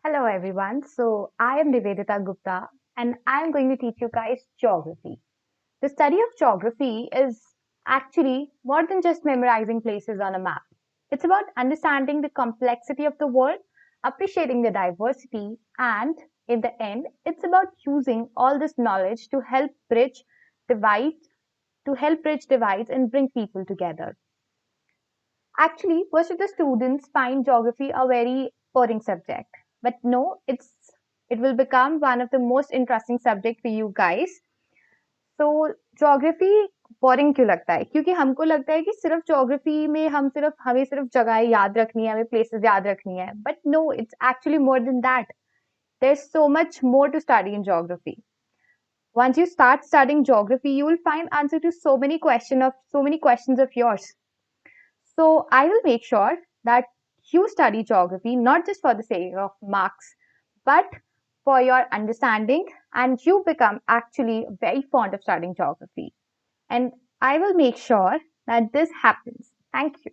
Hello everyone. I am Nivedita Gupta and I am going to teach you guys geography. The study of geography is actually more than just memorizing places on a map. It's about understanding the complexity of the world, appreciating the diversity, and in the end, it's about using all this knowledge to divides, help bridge divides and bring people together. Actually, most of the students find geography a very boring subject. But no, it will become one of the most interesting subject for you guys. तो geography boring क्यों लगता है क्योंकि हमको लगता है कि सिर्फ ज्योग्राफी में हमें सिर्फ जगह याद रखनी है हमें प्लेसेस याद रखनी है but no it's actually more than that there is so much more to study in geography once you start studying geography you will find answer to so many questions of yours. So I will make sure that you study geography not just for the sake of marks, but for your understanding, and you become actually very fond of studying geography. And I will make sure that this happens. Thank you.